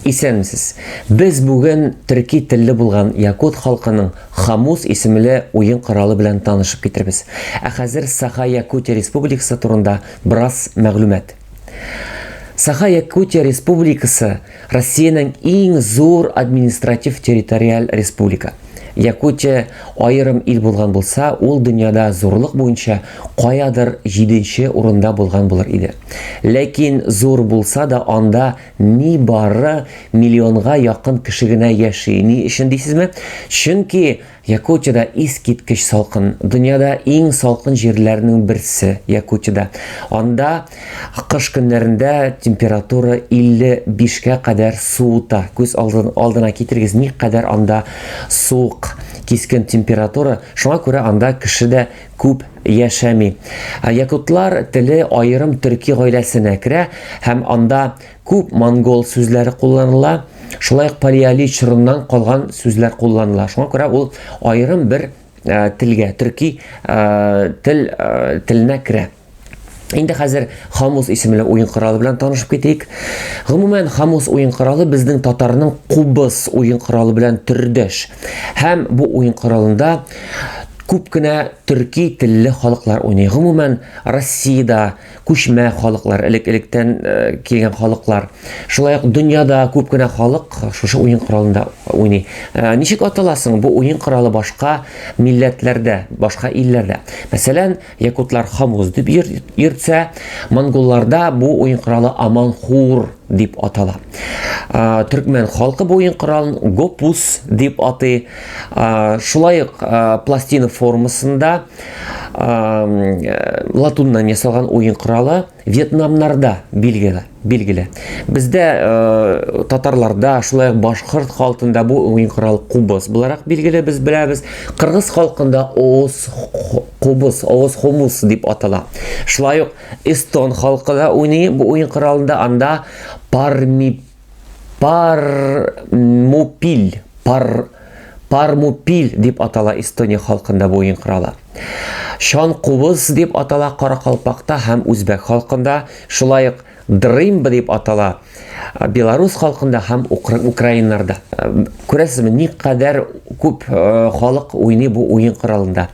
Исәнмесез. Без бүген төрки телле булган якут халкының Хамус исемле уен коралы белән танышып китербез. Ә хәзер Саха-Якутия Республикасы турында бераз мәгълүмат. Саха-Якутия Республикасы Россиянең иң зур административ-территориаль республика. Якутия айрым ил булган булса, ул дөньяда зурлык буенча каядыр 7нче урында булган булыр иде. Ләкин зур булса да анда ни бары миллионга якын кеше генә яши. Ни өчен дисезме? Чөнки Якутияда искиткеч салкын, дөньяда иң салкын җирләрнең берсе Якутияда. Анда кыш көннәрендә температура 55-кә кадәр суыта. Күз алдына китерегез, ни кадәр анда суык, кискен температура. Шуңа күрә анда кеше дә күп яшәми. Якутлар теле айрым төрки гаиләсенә керә һәм анда күп монгол сүзләре кулланыла. Шулай палеолит чорыннан калган сүзләр кулланыла. Шуңа күрә ул айрым бер телгә, төрки теленә керә. Инде хәзер Хамус исемле уен коралы белән танышып китик. Гомумән Хамус уен коралы безнең татарның Кубыз уен коралы белән төрдәш. Һәм бу уен коралында күп кенә төрки телле халыклар уйный. Гомумән Россиядә күчмә халыклар, элек-электән килгән халыклар. Шулай ук дөньяда күп кенә халык шушы уен коралында уйный. Ничек аталасың бу уен коралы башка милләтләрдә, башка илләрдә? Мәсәлән, якутлар Хамус дип йөртсә, монголларда бу уен коралы Аманхур дип атала. Төркмән халкы бу уен коралын Гопус дип атый. Шулай ук пластина формасында латуннан ясалган уен коралы Вьетнамнарда билгеле. Бездә татарларда, шулай ук башкорт халкында бу уен коралы Кубыз буларак билгеле, біз беләбез. Кыргыз халкында Оос Кубыз, Оос Хомус дип атала. Шулай ук эстон халкы да уйный бу уен коралында, анда Пармупил дип атала Эстония халкында бу уен коралы. Шан Кубыз дип атала Каракалпакта һәм Үзбәк халкында, шулай ук Дрымба дип атала Белорус халкында һәм Украиннарда. Күрәсезме, ни кадәр күп халык уйный бу уен коралында.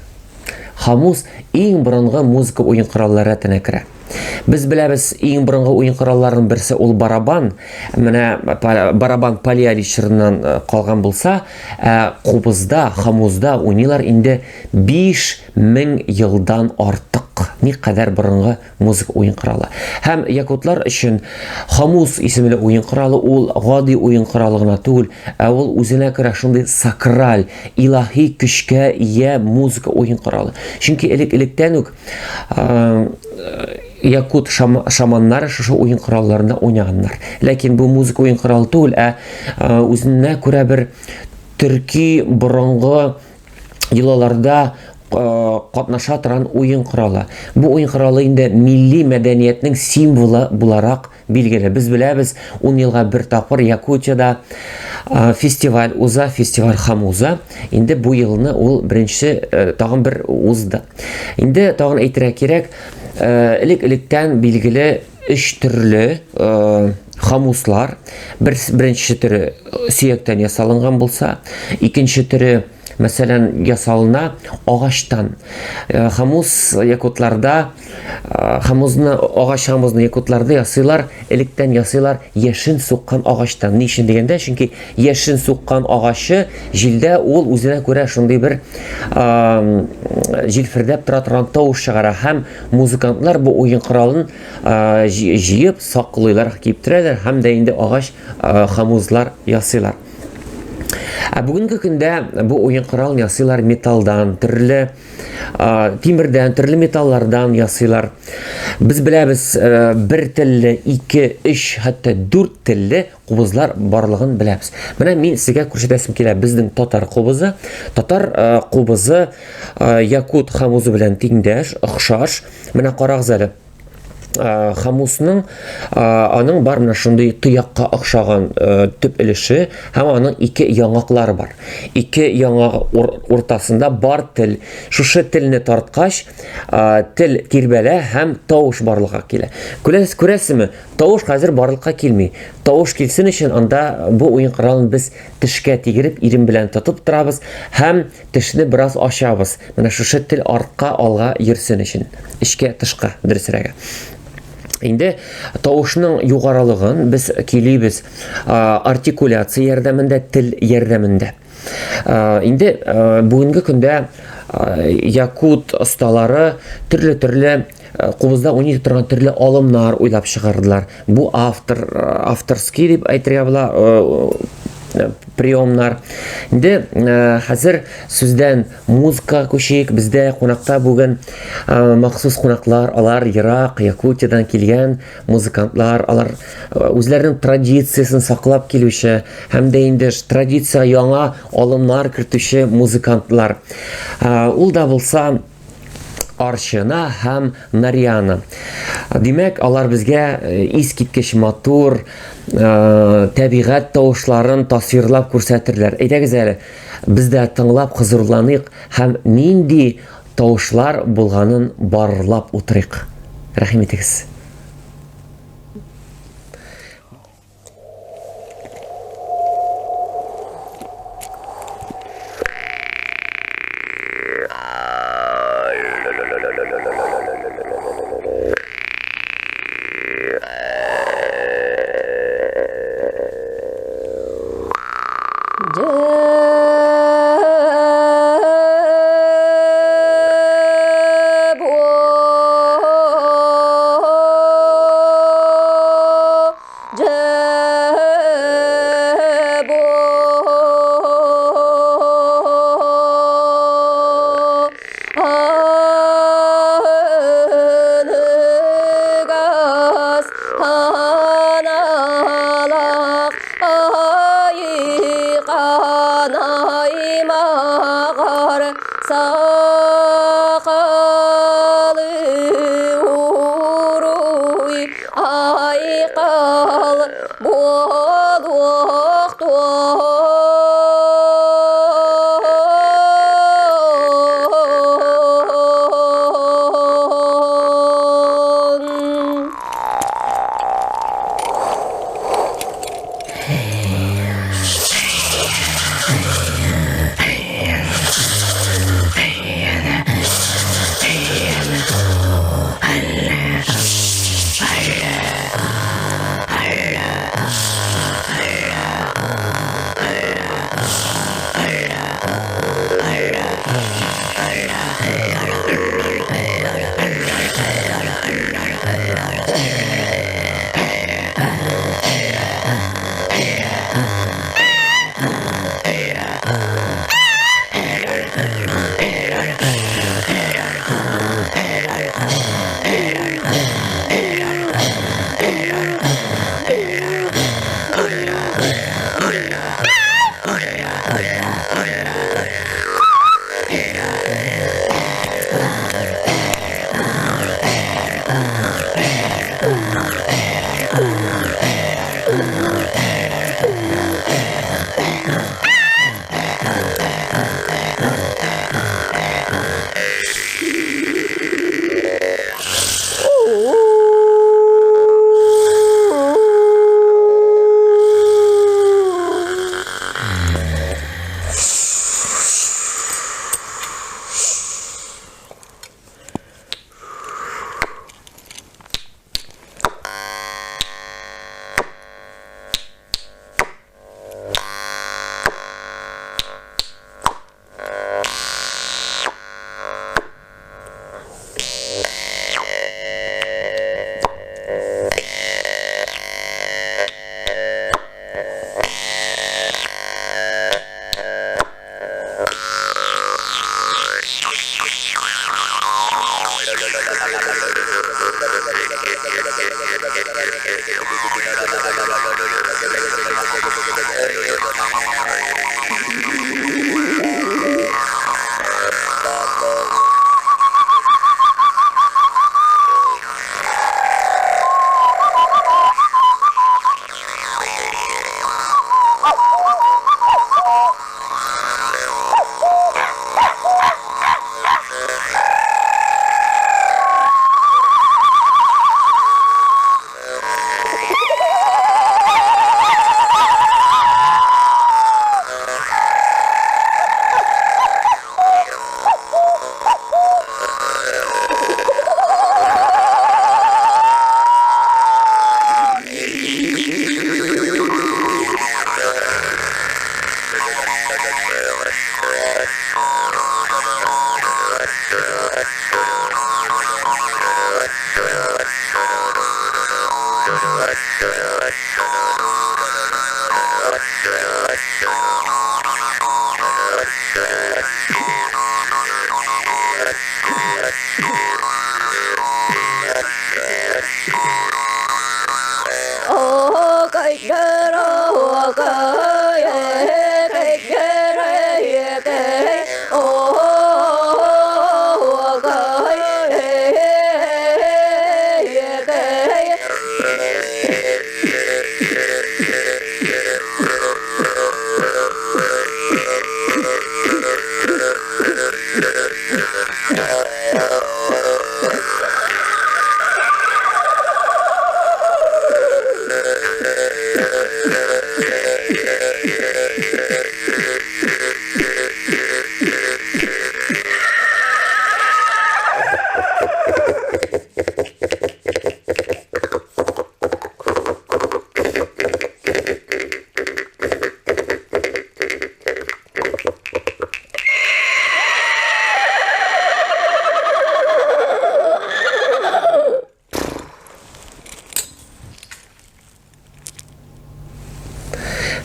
Хамус иң борынгы музыка уен кораллары рәтенә керә. Без беләбез, иң борынгы уен коралларының берсе ул барабан. Менә барабан палеолит чорыннан калган булса, Кубызда, Хамузда уйныйлар инде 5000 елдан артык. Ни кадәр борынгы музыка уен коралы. Һәм якутлар өчен Хамус исемле уен коралы ул гади уен коралы гына түгел, ә ул үзенә күрә шундый сакраль, илаһи көчкә ия музыка уен коралы. Чөнки элек-электән үк якут шаманнары шушы уен коралларында уйнаганнар. Ләкин бу музыка уен коралы түгел, ә үзенә күрә бер төрки борынгы йолаларда катнаша торган уен коралы. Бу уен коралы инде милли мәдәниятнең символы буларак билгеле. Без беләбез, 10 елга бер тапкыр Якутияда фестиваль уза, фестиваль Хамуза. Инде бу елны ул беренче тагын бер узды. Инде тагын әйтергә кирәк, элек-электән билгеле 3 төрле Хамуслар. Беренче төре сөяктән ясалынган булса, икенче төре мәсәлән ясалына агачтан. Хамус якутларда, Хамузны якутларда ясыйлар, электән ясыйлар яшен суккан агачтан. Ни өчен дигәндә, чөнки яшен суккан агачы җилдә ул үзенә күрә шундый бер җилфердәп тора торган тавыш чыгара һәм музыкантлар бу уен коралын җыеп саклыйлар, киптерәләр һәм дә инде агач Хамузлар ясыйлар. Бүгенге көндә бу уен коралын ясыйлар металлдан, төрле тимердән, төрле металлардан ясыйлар. Без беләбез, бер телле, 2, 3, хәтта 4 телле кубызлар барлыгын беләбез. Менә мин сезгә күрсәтәсем килә безнең татар кубызы. Татар кубызы якут Хамузы белән тиңдәш, охшаш. Менә карагыз әле. Хамусның аның бар менә шундый тоякка охшаган төп өлеше һәм аның ике яңаклары бар. Ике яңак уртасында бар тел. Шушы телне тарткач, тел тирбәлә һәм тавыш барлыкка килә. Күрәсезме? Тавыш хәзер барлыкка килми. Тавыш килсен өчен анда бу уен коралын без тешкә тигереп, ирем белән тотып торабыз һәм тешне бераз ачабыз. Менә шушы тел артка алга йөрсен өчен. Эчкә, тышка, дөресрәге. Инде тавышның югарылыгын без килибез артикуляция ярдәмендә, тел ярдәмендә. Инде бүгенге көндә якут осталары төрле кубызда уйный торган төрле алымнар уйлап чыгардылар. Бу авторский дип әйтергә була приемнар. Инде хәзер сүздән музыка күчик, бездә кунакта бүген махсус кунаклар, алар Ирак, Якутиядан килгән музыкантлар, алар үзләренең традициясын саклап килүче һәм дә инде традиция яңа алымнар кертүче музыкантлар. Ул да булса Арчына һәм Нарьяна. Димәк, алар безгә искиткеч матур табигать тавышларын тасвирлап күрсәтерләр. Әйдәгез әле, без дә тыңлап хозурланыйк һәм нинди тавышлар булганын барлап утырыйк. Рәхим итегез.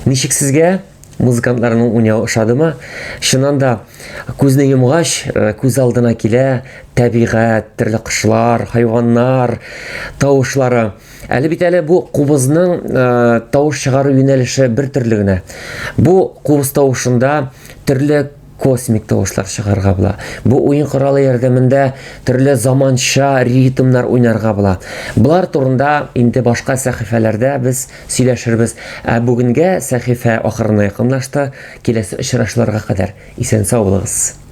Ничек сезгә музыкантларның уйнавы ошадымы? Шуннан да күзне йомгач, күз алдына килә табигать, төрле кошлар, хайваннар, тавышлары. Әле бит әле бу кубызның тавыш чыгару юнәлеше бер төрле генә. Бу кубыз тавышында төрле космик тавышлар чыгарга була. Бу уен коралы ярдәмендә төрле заманча ритмнар уйнарга була. Булар турында инде башка сәхифәләрдә без сөйләшербез. Ә бүгенгә сәхифә ахырына якынлашты. Киләсе очрашуларга кадәр исән сау булыгыз.